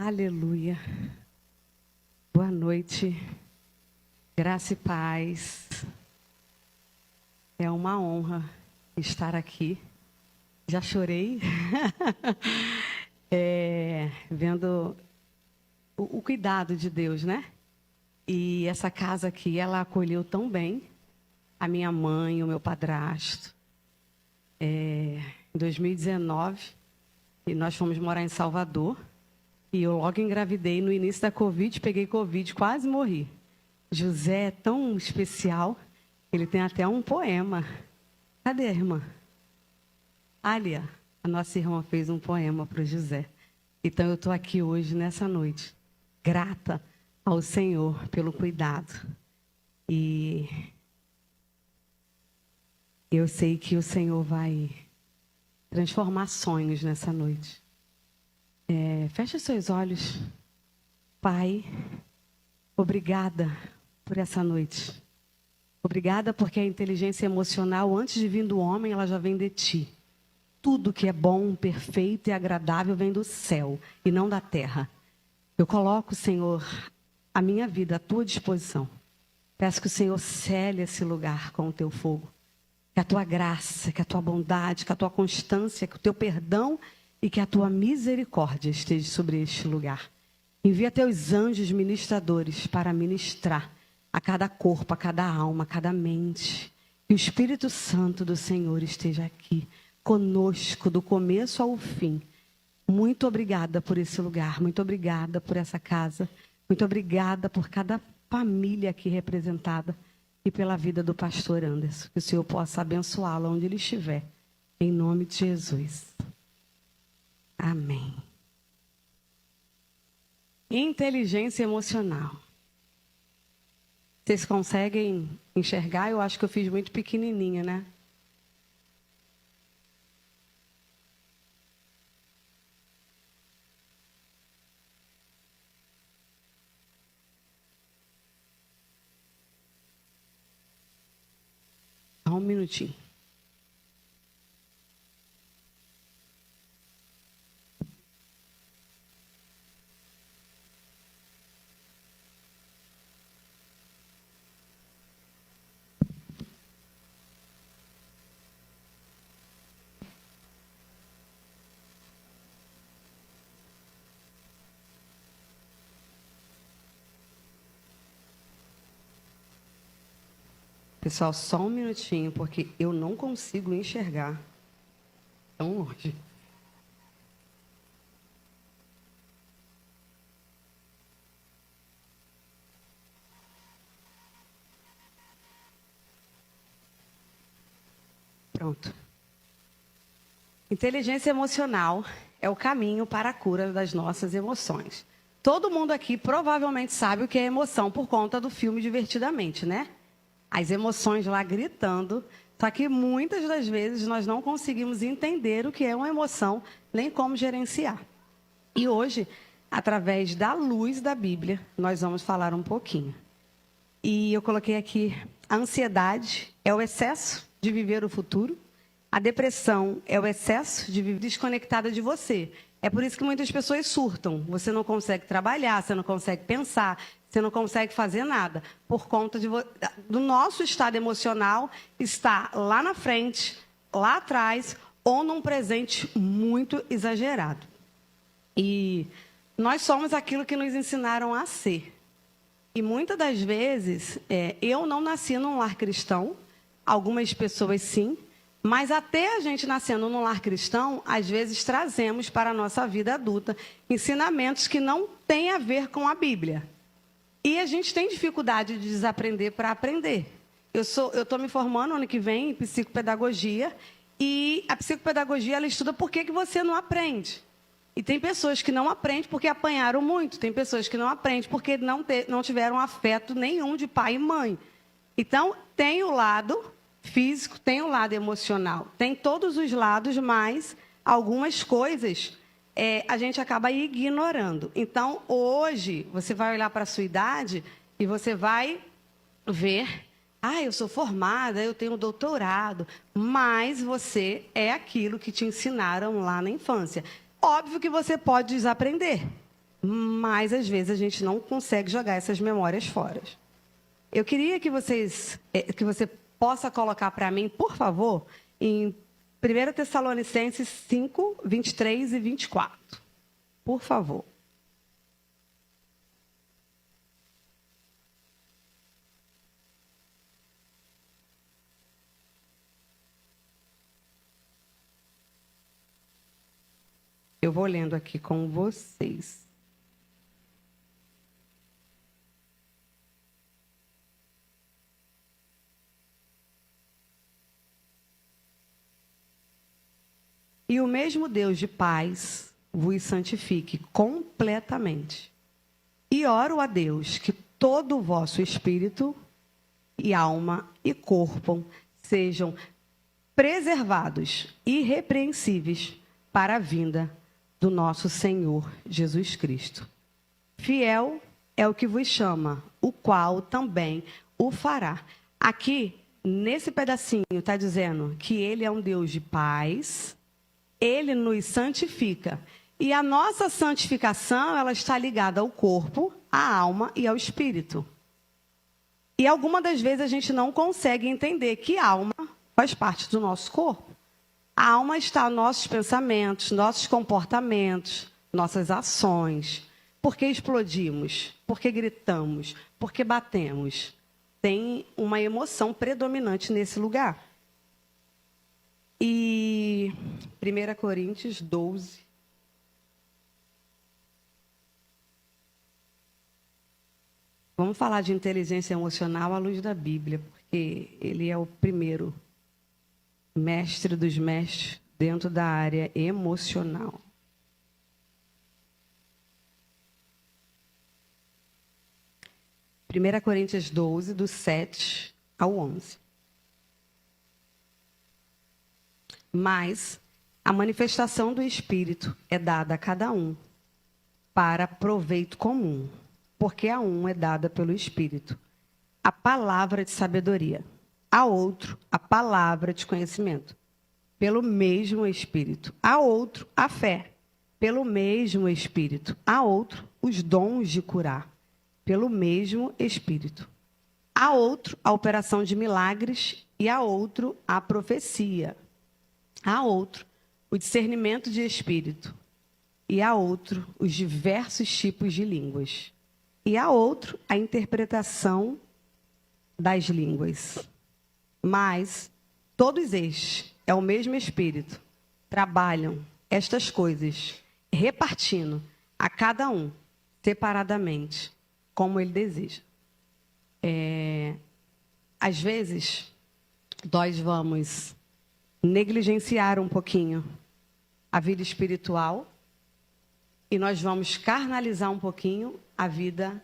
Aleluia. Boa noite. Graça e paz. É uma honra estar aqui. Já chorei. Vendo o cuidado de Deus, né? E essa casa aqui, ela acolheu tão bem a minha mãe, o meu padrasto. Em 2019, e nós fomos morar em Salvador. E eu logo engravidei no início da Covid, peguei Covid, quase morri. José é tão especial, ele tem até um poema. Cadê a irmã? Alia, a nossa irmã fez um poema para o José. Então eu estou aqui hoje, nessa noite, grata ao Senhor pelo cuidado. E eu sei que o Senhor vai transformar sonhos nessa noite. Feche os seus olhos. Pai, obrigada por essa noite. Obrigada porque a inteligência emocional, antes de vir do homem, ela já vem de ti. Tudo que é bom, perfeito e agradável vem do céu e não da terra. Eu coloco, Senhor, a minha vida à tua disposição. Peço que o Senhor cele esse lugar com o teu fogo. Que a tua graça, que a tua bondade, que a tua constância, que o teu perdão e que a tua misericórdia esteja sobre este lugar. Envia teus anjos ministradores para ministrar a cada corpo, a cada alma, a cada mente. Que o Espírito Santo do Senhor esteja aqui, conosco, do começo ao fim. Muito obrigada por esse lugar, muito obrigada por essa casa, muito obrigada por cada família aqui representada e pela vida do pastor Anderson. Que o Senhor possa abençoá-lo onde ele estiver, em nome de Jesus. Amém. Inteligência emocional. Vocês conseguem enxergar? Eu acho que eu fiz muito pequenininha, né? Só um minutinho. Pessoal, só um minutinho, porque eu não consigo enxergar tão longe. Pronto. Inteligência emocional é o caminho para a cura das nossas emoções. Todo mundo aqui provavelmente sabe o que é emoção por conta do filme Divertidamente, né? As emoções lá gritando, só que muitas das vezes nós não conseguimos entender o que é uma emoção, nem como gerenciar. E hoje, através da luz da Bíblia, nós vamos falar um pouquinho. E eu coloquei aqui, a ansiedade é o excesso de viver o futuro, a depressão é o excesso de viver desconectada de você. É por isso que muitas pessoas surtam. Você não consegue trabalhar, você não consegue pensar, você não consegue fazer nada. Por conta do nosso estado emocional estar lá na frente, lá atrás, ou num presente muito exagerado. E nós somos aquilo que nos ensinaram a ser. E muitas das vezes, eu não nasci num lar cristão, algumas pessoas sim, mas até a gente nascendo num lar cristão, às vezes trazemos para a nossa vida adulta ensinamentos que não têm a ver com a Bíblia. E a gente tem dificuldade de desaprender para aprender. Eu estou me formando ano que vem em psicopedagogia, e a psicopedagogia ela estuda por que você não aprende. E tem pessoas que não aprendem porque apanharam muito, tem pessoas que não aprendem porque não tiveram afeto nenhum de pai e mãe. Então, tem o lado físico, tem o lado emocional, tem todos os lados, mas algumas coisas a gente acaba ignorando. Então, hoje, você vai olhar para a sua idade e você vai ver, eu sou formada, eu tenho doutorado, mas você é aquilo que te ensinaram lá na infância. Óbvio que você pode desaprender. mas às vezes a gente não consegue jogar essas memórias fora. Eu queria que você possa colocar para mim, por favor, em 1 Tessalonicenses 5, 23 e 24. Por favor. Eu vou lendo aqui com vocês. E o mesmo Deus de paz vos santifique completamente. E oro a Deus que todo o vosso espírito e alma e corpo sejam preservados, irrepreensíveis, para a vinda do nosso Senhor Jesus Cristo. Fiel é o que vos chama, o qual também o fará. Aqui, nesse pedacinho, está dizendo que Ele é um Deus de paz, Ele nos santifica. E a nossa santificação, ela está ligada ao corpo, à alma e ao espírito. E algumas das vezes a gente não consegue entender que a alma faz parte do nosso corpo. A alma está nos nossos pensamentos, nossos comportamentos, nossas ações. Por que explodimos? Por que gritamos? Por que batemos? Tem uma emoção predominante nesse lugar. E 1 Coríntios 12. Vamos falar de inteligência emocional à luz da Bíblia, porque ele é o primeiro mestre dos mestres dentro da área emocional. Primeira Coríntios 12, do 7 ao 11. Mas a manifestação do Espírito é dada a cada um para proveito comum, porque a um é dada pelo Espírito a palavra de sabedoria, a outro a palavra de conhecimento, pelo mesmo Espírito, a outro a fé, pelo mesmo Espírito, a outro os dons de curar, pelo mesmo Espírito, a outro a operação de milagres e a outro a profecia, a outro o discernimento de espírito e a outro os diversos tipos de línguas e a outro a interpretação das línguas. Mas todos estes é o mesmo Espírito, trabalham estas coisas, repartindo a cada um separadamente, como ele deseja. Às vezes, nós vamos negligenciar um pouquinho a vida espiritual e nós vamos carnalizar um pouquinho a vida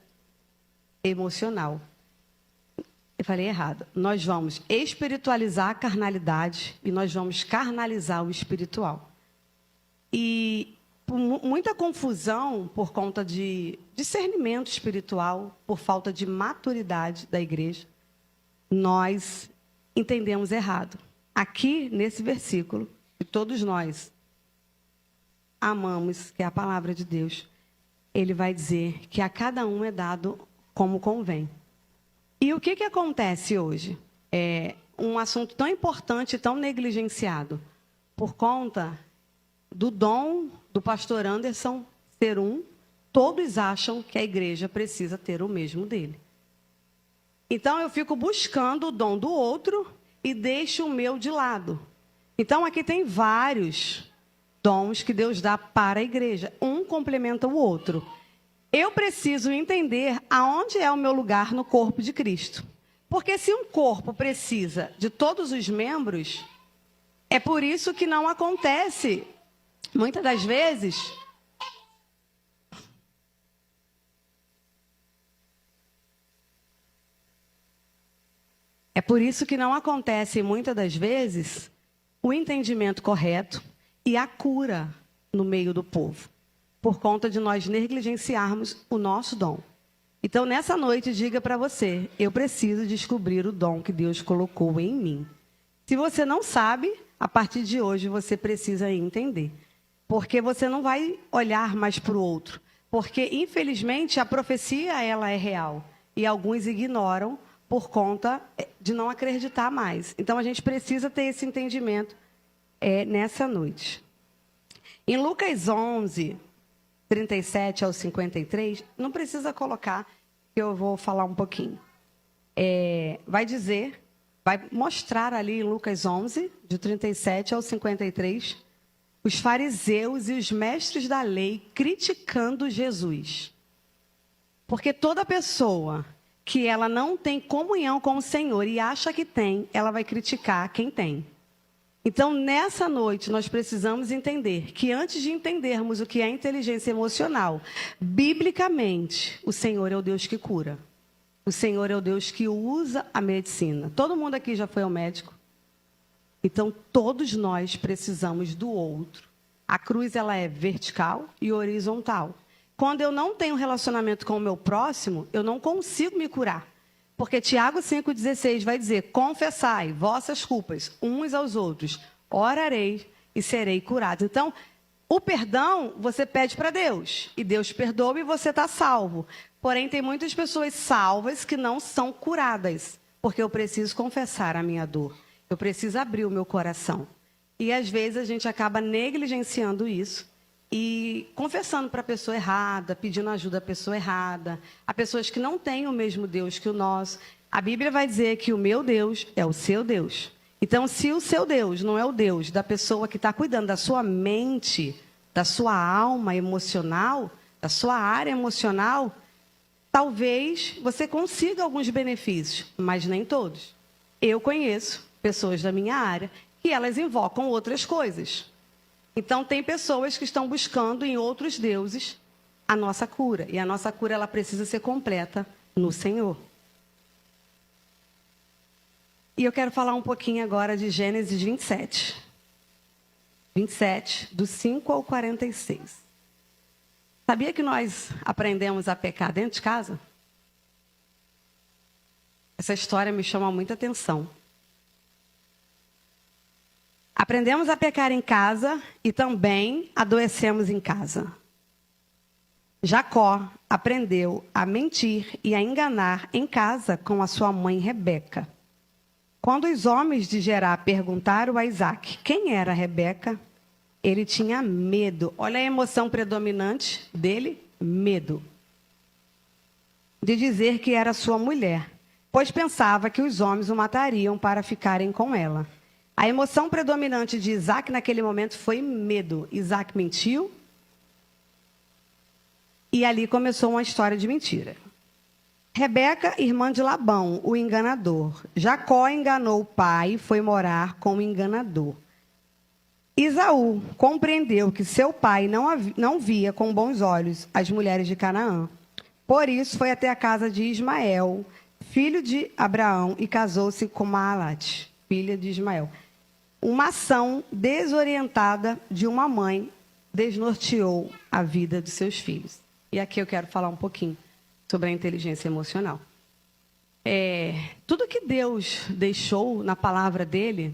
emocional. Eu falei errado. Nós vamos espiritualizar a carnalidade e nós vamos carnalizar o espiritual. E por muita confusão por conta de discernimento espiritual, por falta de maturidade da igreja, nós entendemos errado. Aqui, nesse versículo, que todos nós amamos, que é a palavra de Deus, ele vai dizer que a cada um é dado como convém. E o que acontece hoje? É um assunto tão importante, tão negligenciado, por conta do dom do pastor Anderson ser um, todos acham que a igreja precisa ter o mesmo dele. Então, eu fico buscando o dom do outro e deixo o meu de lado. Então, aqui tem vários dons que Deus dá para a igreja. Um complementa o outro. Eu preciso entender aonde é o meu lugar no corpo de Cristo. Porque se um corpo precisa de todos os membros, é por isso que não acontece, muitas das vezes, o entendimento correto e a cura no meio do povo, por conta de nós negligenciarmos o nosso dom. Então, nessa noite, diga para você, eu preciso descobrir o dom que Deus colocou em mim. Se você não sabe, a partir de hoje você precisa entender. Porque você não vai olhar mais para o outro. Porque, infelizmente, a profecia ela é real. E alguns ignoram por conta de não acreditar mais. Então, a gente precisa ter esse entendimento nessa noite. Em Lucas 11, 37 ao 53, não precisa colocar, que eu vou falar um pouquinho. Vai mostrar ali em Lucas 11, de 37 ao 53, os fariseus e os mestres da lei criticando Jesus. Porque toda pessoa que ela não tem comunhão com o Senhor e acha que tem, ela vai criticar quem tem. Então, nessa noite, nós precisamos entender que antes de entendermos o que é inteligência emocional, biblicamente, o Senhor é o Deus que cura. O Senhor é o Deus que usa a medicina. Todo mundo aqui já foi ao médico? Então, todos nós precisamos do outro. A cruz, ela é vertical e horizontal. Quando eu não tenho relacionamento com o meu próximo, eu não consigo me curar. Porque Tiago 5,16 vai dizer, confessai vossas culpas uns aos outros, orareis e serei curado. Então, o perdão você pede para Deus. E Deus perdoa e você está salvo. Porém, tem muitas pessoas salvas que não são curadas. Porque eu preciso confessar a minha dor. Eu preciso abrir o meu coração. E às vezes a gente acaba negligenciando isso e confessando para a pessoa errada, pedindo ajuda à pessoa errada, a pessoas que não têm o mesmo Deus que o nosso. A Bíblia vai dizer que o meu Deus é o seu Deus. Então, se o seu Deus não é o Deus da pessoa que está cuidando da sua mente, da sua alma emocional, da sua área emocional, talvez você consiga alguns benefícios, mas nem todos. Eu conheço pessoas da minha área que elas invocam outras coisas. Então, tem pessoas que estão buscando em outros deuses a nossa cura. E a nossa cura ela precisa ser completa no Senhor. E eu quero falar um pouquinho agora de Gênesis 27. 27, do 5 ao 46. Sabia que nós aprendemos a pecar dentro de casa? Essa história me chama muita atenção. Aprendemos a pecar em casa e também adoecemos em casa. Jacó aprendeu a mentir e a enganar em casa com a sua mãe Rebeca. Quando os homens de Gerá perguntaram a Isaac quem era Rebeca, ele tinha medo. Olha a emoção predominante dele, medo. De dizer que era sua mulher, pois pensava que os homens o matariam para ficarem com ela. A emoção predominante de Isaac naquele momento foi medo. Isaac mentiu e ali começou uma história de mentira. Rebeca, irmã de Labão, o enganador. Jacó enganou o pai e foi morar com o enganador. Esaú compreendeu que seu pai não via com bons olhos as mulheres de Canaã. Por isso foi até a casa de Ismael, filho de Abraão, e casou-se com Maalat, filha de Ismael. Uma ação desorientada de uma mãe desnorteou a vida de seus filhos. E aqui eu quero falar um pouquinho sobre a inteligência emocional. Tudo que Deus deixou na palavra dele,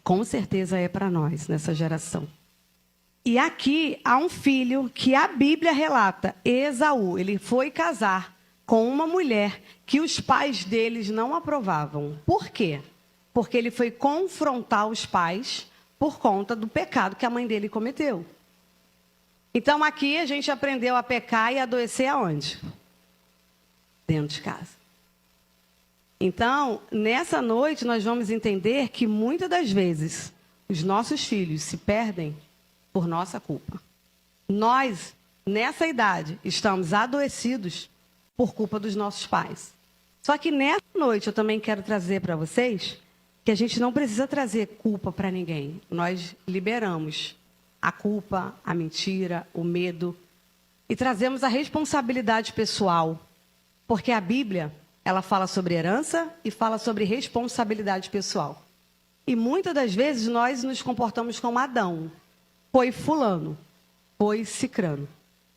com certeza é para nós, nessa geração. E aqui há um filho que a Bíblia relata, Esaú. Ele foi casar com uma mulher que os pais deles não aprovavam. Por quê? Porque ele foi confrontar os pais por conta do pecado que a mãe dele cometeu. Então, aqui a gente aprendeu a pecar e adoecer aonde? Dentro de casa. Então, nessa noite, nós vamos entender que muitas das vezes os nossos filhos se perdem por nossa culpa. Nós, nessa idade, estamos adoecidos por culpa dos nossos pais. Só que nessa noite eu também quero trazer para vocês que a gente não precisa trazer culpa para ninguém. Nós liberamos a culpa, a mentira, o medo e trazemos a responsabilidade pessoal. Porque a Bíblia, ela fala sobre herança e fala sobre responsabilidade pessoal. E muitas das vezes nós nos comportamos como Adão. Foi fulano, foi cicrano.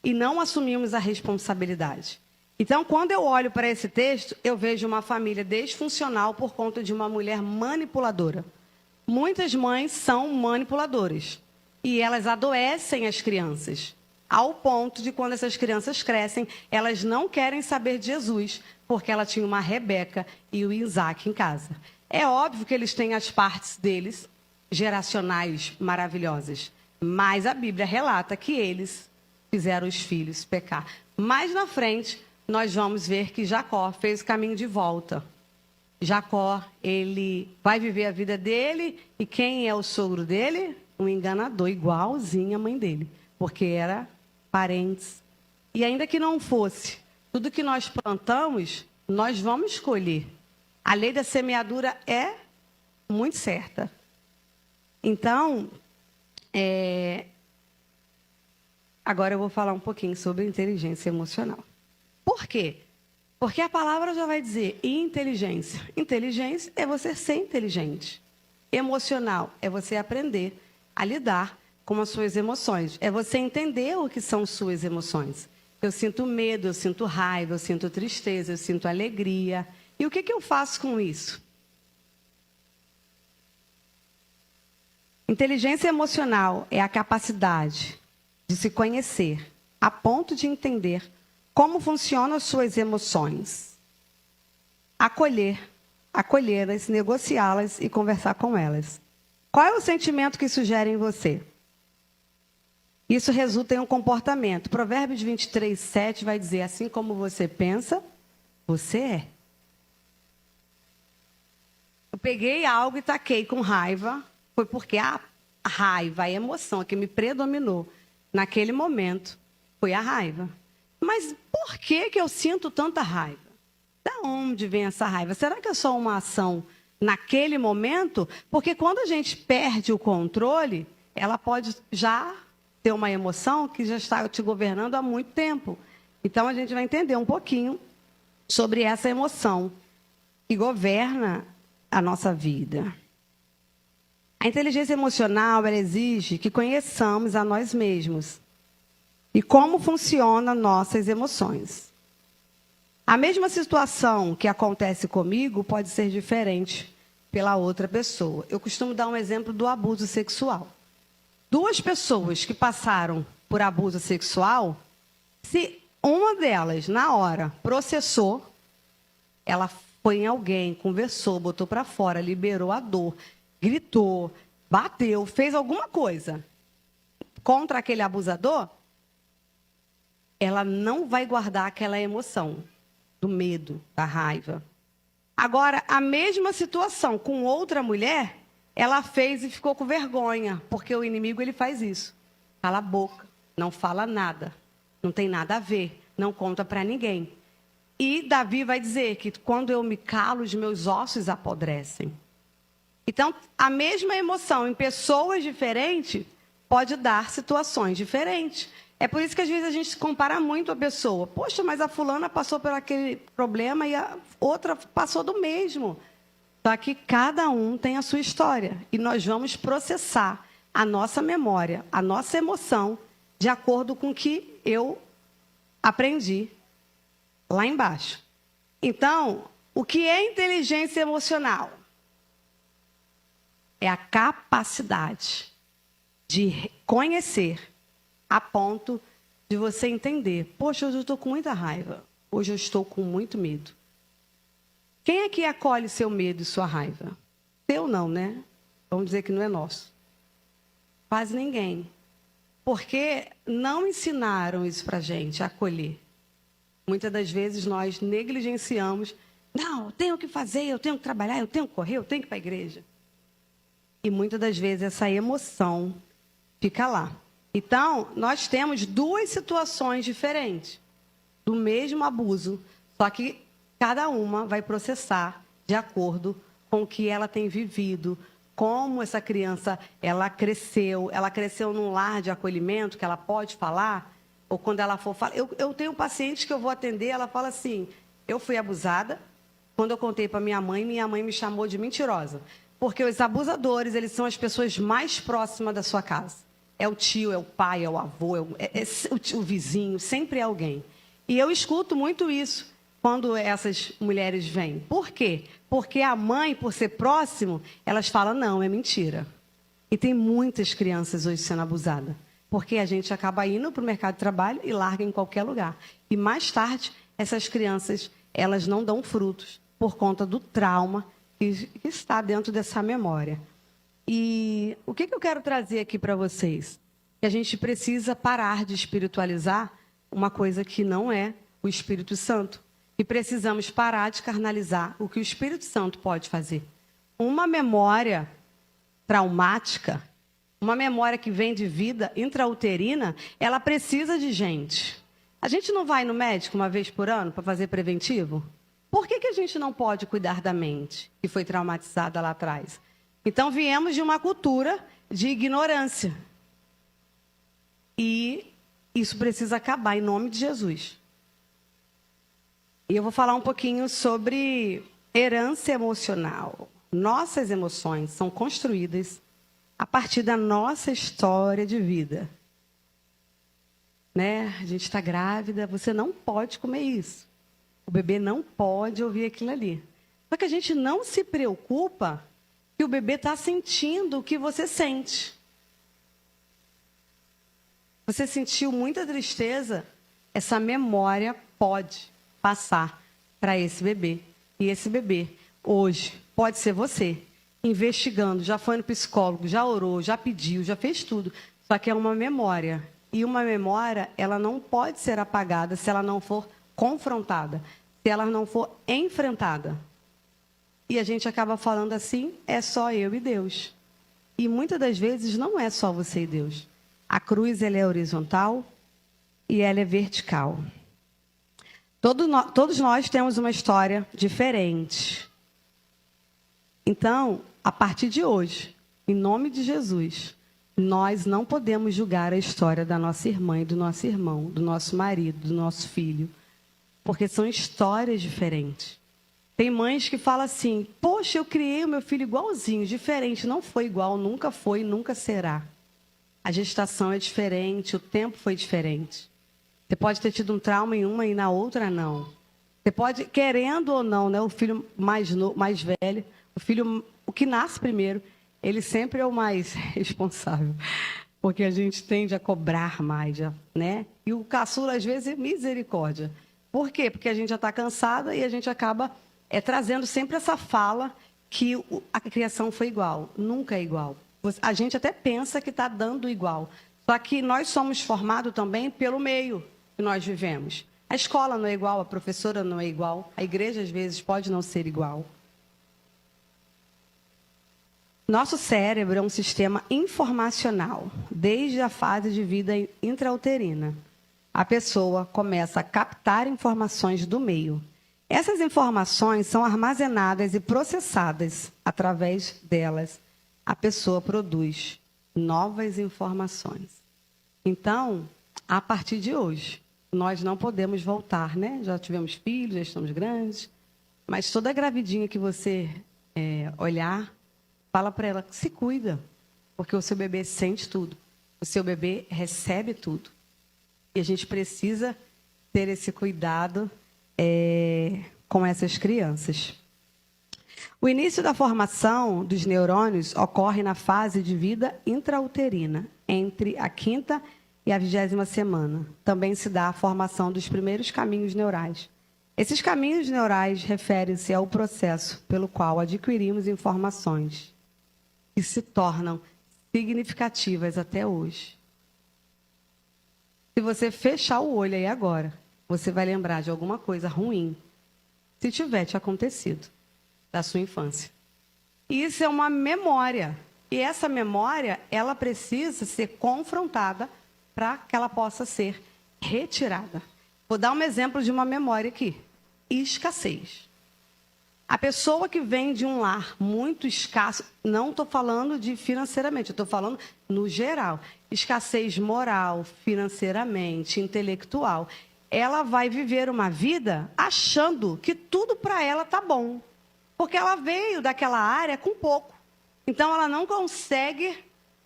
E não assumimos a responsabilidade. Então, quando eu olho para esse texto, eu vejo uma família disfuncional por conta de uma mulher manipuladora. Muitas mães são manipuladoras. E elas adoecem as crianças. ao ponto de, quando essas crianças crescem, elas não querem saber de Jesus, porque ela tinha uma Rebeca e o Isaac em casa. É óbvio que eles têm as partes deles, geracionais maravilhosas, mas a Bíblia relata que eles fizeram os filhos pecar. Mais na frente, nós vamos ver que Jacó fez o caminho de volta. Jacó, ele vai viver a vida dele, e quem é o sogro dele? Um enganador, igualzinho a mãe dele, porque era parentes. E ainda que não fosse, tudo que nós plantamos, nós vamos colher. A lei da semeadura é muito certa. Então, agora eu vou falar um pouquinho sobre inteligência emocional. Por quê? Porque a palavra já vai dizer inteligência. Inteligência é você ser inteligente. Emocional é você aprender a lidar com as suas emoções. É você entender o que são suas emoções. Eu sinto medo, eu sinto raiva, eu sinto tristeza, eu sinto alegria. E o que eu faço com isso? Inteligência emocional é a capacidade de se conhecer a ponto de entender como funcionam as suas emoções, acolhê-las, negociá-las e conversar com elas. Qual é o sentimento que isso gera em você? Isso resulta em um comportamento. Provérbios 23, 7 vai dizer: assim como você pensa, você é. Eu peguei algo e taquei com raiva, foi porque a raiva, a emoção que me predominou naquele momento foi a raiva. Mas por que eu sinto tanta raiva? Da onde vem essa raiva? Será que é só uma ação naquele momento? Porque quando a gente perde o controle, ela pode já ter uma emoção que já está te governando há muito tempo. Então, a gente vai entender um pouquinho sobre essa emoção que governa a nossa vida. A inteligência emocional, ela exige que conheçamos a nós mesmos e como funcionam nossas emoções. A mesma situação que acontece comigo pode ser diferente pela outra pessoa. Eu costumo dar um exemplo do abuso sexual. Duas pessoas que passaram por abuso sexual, se uma delas, na hora, processou, ela foi em alguém, conversou, botou para fora, liberou a dor, gritou, bateu, fez alguma coisa contra aquele abusador, ela não vai guardar aquela emoção do medo, da raiva. Agora, a mesma situação com outra mulher, ela fez e ficou com vergonha, porque o inimigo ele faz isso. Cala a boca, não fala nada, não tem nada a ver, não conta para ninguém. E Davi vai dizer que quando eu me calo, os meus ossos apodrecem. Então, a mesma emoção em pessoas diferentes pode dar situações diferentes. É por isso que às vezes a gente compara muito a pessoa. Poxa, mas a fulana passou por aquele problema e a outra passou do mesmo. Só que cada um tem a sua história. E nós vamos processar a nossa memória, a nossa emoção, de acordo com o que eu aprendi lá embaixo. Então, o que é inteligência emocional? É a capacidade de conhecer a ponto de você entender. Poxa, hoje eu estou com muita raiva. Hoje eu estou com muito medo. Quem é que acolhe seu medo e sua raiva? Seu não, né? Vamos dizer que não é nosso. Quase ninguém. Porque não ensinaram isso para a gente, a acolher. Muitas das vezes nós negligenciamos. Não, eu tenho que fazer, eu tenho que trabalhar, eu tenho que correr, eu tenho que ir para a igreja. E muitas das vezes essa emoção fica lá. Então, nós temos duas situações diferentes do mesmo abuso, só que cada uma vai processar de acordo com o que ela tem vivido, como essa criança ela cresceu num lar de acolhimento, que ela pode falar, ou quando ela for falar. Eu tenho pacientes que eu vou atender, ela fala assim: eu fui abusada, quando eu contei para minha mãe me chamou de mentirosa. Porque os abusadores, eles são as pessoas mais próximas da sua casa. É o tio, é o pai, é o avô, o vizinho, sempre é alguém. E eu escuto muito isso quando essas mulheres vêm. Por quê? Porque a mãe, por ser próximo, elas falam: não, é mentira. E tem muitas crianças hoje sendo abusadas. porque a gente acaba indo para o mercado de trabalho e larga em qualquer lugar. E mais tarde, essas crianças, elas não dão frutos por conta do trauma que está dentro dessa memória. E o que eu quero trazer aqui para vocês? Que a gente precisa parar de espiritualizar uma coisa que não é o Espírito Santo. E precisamos parar de carnalizar o que o Espírito Santo pode fazer. Uma memória traumática, uma memória que vem de vida intrauterina, ela precisa de gente. A gente não vai no médico uma vez por ano para fazer preventivo? Por que a gente não pode cuidar da mente que foi traumatizada lá atrás? Então, viemos de uma cultura de ignorância. E isso precisa acabar em nome de Jesus. E eu vou falar um pouquinho sobre herança emocional. Nossas emoções são construídas a partir da nossa história de vida. Né? A gente está grávida, você não pode comer isso. O bebê não pode ouvir aquilo ali. Só que a gente não se preocupa que o bebê está sentindo o que você sente. Você sentiu muita tristeza, essa memória pode passar para esse bebê. E esse bebê, hoje, pode ser você, investigando, já foi no psicólogo, já orou, já pediu, já fez tudo. Só que é uma memória. E uma memória, ela não pode ser apagada se ela não for confrontada, se ela não for enfrentada. E a gente acaba falando assim, é só eu e Deus. E muitas das vezes não é só você e Deus. A cruz, ela é horizontal e ela é vertical. Todos nós temos uma história diferente. Então, a partir de hoje, em nome de Jesus, nós não podemos julgar a história da nossa irmã e do nosso irmão, do nosso marido, do nosso filho, porque são histórias diferentes. Tem mães que falam assim, poxa, eu criei o meu filho igualzinho, diferente, não foi igual, nunca foi, nunca será. A gestação é diferente, o tempo foi diferente. Você pode ter tido um trauma em uma e na outra não. Você pode, querendo ou não, né, o filho mais velho, o que nasce primeiro, ele sempre é o mais responsável. Porque a gente tende a cobrar mais, né? E o caçula, às vezes, é misericórdia. Por quê? Porque a gente já está cansada e a gente acaba trazendo sempre essa fala que a criação foi igual. Nunca é igual. A gente até pensa que está dando igual. Só que nós somos formados também pelo meio que nós vivemos. A escola não é igual, a professora não é igual, a igreja, às vezes, pode não ser igual. Nosso cérebro é um sistema informacional, desde a fase de vida intrauterina. A pessoa começa a captar informações do meio. Essas informações são armazenadas e processadas. Através delas, a pessoa produz novas informações. Então, a partir de hoje, nós não podemos voltar, né? Já tivemos filhos, já estamos grandes, mas toda gravidinha que você olhar, fala para ela que se cuida, porque o seu bebê sente tudo, o seu bebê recebe tudo. E a gente precisa ter esse cuidado com essas crianças. O início da formação dos neurônios ocorre na fase de vida intrauterina, entre a 5ª e a 20ª semana. Também se dá a formação dos primeiros caminhos neurais. Esses caminhos neurais referem-se ao processo pelo qual adquirimos informações que se tornam significativas até hoje. Se você fechar o olho aí agora, você vai lembrar de alguma coisa ruim, se tiver te acontecido, da sua infância. E isso é uma memória. E essa memória, ela precisa ser confrontada para que ela possa ser retirada. Vou dar um exemplo de uma memória aqui. Escassez. A pessoa que vem de um lar muito escasso, não estou falando de financeiramente, estou falando no geral. Escassez moral, financeiramente, intelectual. Ela vai viver uma vida achando que tudo para ela está bom. Porque ela veio daquela área com pouco. Então, ela não consegue,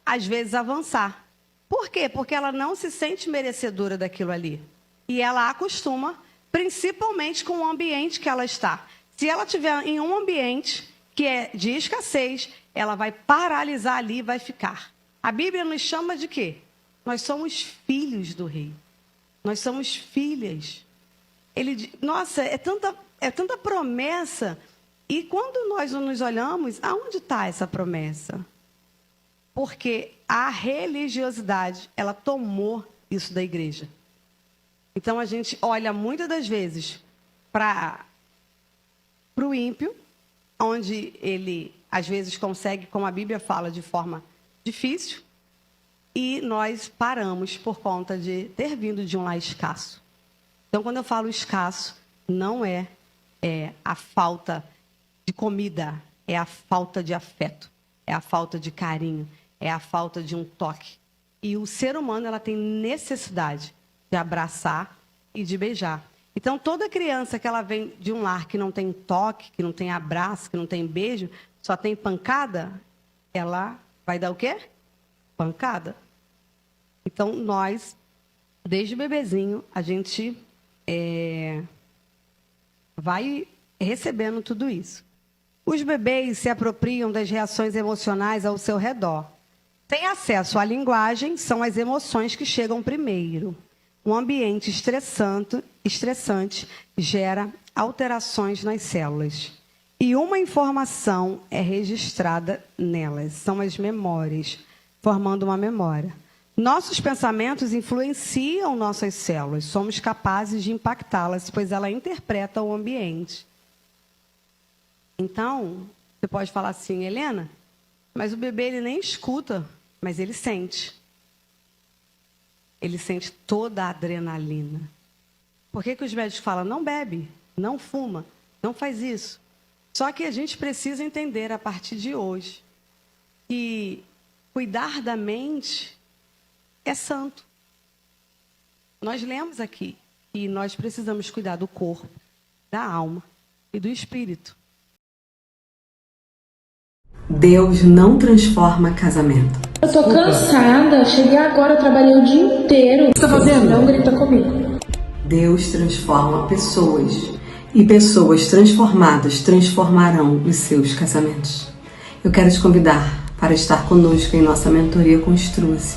às vezes, avançar. Por quê? Porque ela não se sente merecedora daquilo ali. E ela acostuma, principalmente com o ambiente que ela está. Se ela estiver em um ambiente que é de escassez, ela vai paralisar ali e vai ficar. A Bíblia nos chama de quê? Nós somos filhos do rei. Nós somos filhas. Nossa, é tanta promessa. E quando nós nos olhamos, aonde está essa promessa? Porque a religiosidade, ela tomou isso da igreja. Então, a gente olha muitas das vezes para o ímpio, onde ele, às vezes, consegue, como a Bíblia fala, de forma difícil, e nós paramos por conta de ter vindo de um lar escasso. Então, quando eu falo escasso, não é a falta de comida, é a falta de afeto, é a falta de carinho, é a falta de um toque. E o ser humano, ela tem necessidade de abraçar e de beijar. Então, toda criança que ela vem de um lar que não tem toque, que não tem abraço, que não tem beijo, só tem pancada, ela vai dar o quê? Pancada. Então, nós, desde bebezinho, a gente vai recebendo tudo isso. Os bebês se apropriam das reações emocionais ao seu redor. Tem acesso à linguagem, são as emoções que chegam primeiro. Um ambiente estressante gera alterações nas células. E uma informação é registrada nelas. São as memórias, formando uma memória. Nossos pensamentos influenciam nossas células. Somos capazes de impactá-las, pois ela interpreta o ambiente. Então, você pode falar assim, Helena, mas o bebê ele nem escuta, mas ele sente. Ele sente toda a adrenalina. Por que os médicos falam, não bebe, não fuma, não faz isso? Só que a gente precisa entender, a partir de hoje, que cuidar da mente é santo. Nós lemos aqui que nós precisamos cuidar do corpo, da alma e do espírito. Deus não transforma casamento. Eu tô cansada, cheguei agora, eu trabalhei o dia inteiro. O que você tá fazendo? Não grita comigo. Deus transforma pessoas. E pessoas transformadas transformarão os seus casamentos. Eu quero te convidar para estar conosco em nossa mentoria Construa-se.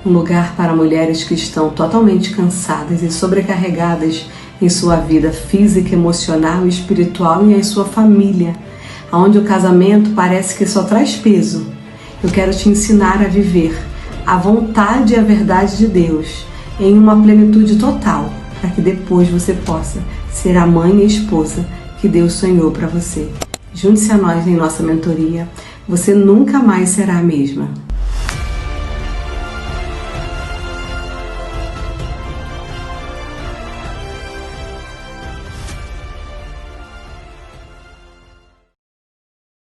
Um lugar para mulheres que estão totalmente cansadas e sobrecarregadas em sua vida física, emocional e espiritual e em sua família, onde o casamento parece que só traz peso. Eu quero te ensinar a viver a vontade e a verdade de Deus em uma plenitude total, para que depois você possa ser a mãe e a esposa que Deus sonhou para você. Junte-se a nós em nossa mentoria. Você nunca mais será a mesma.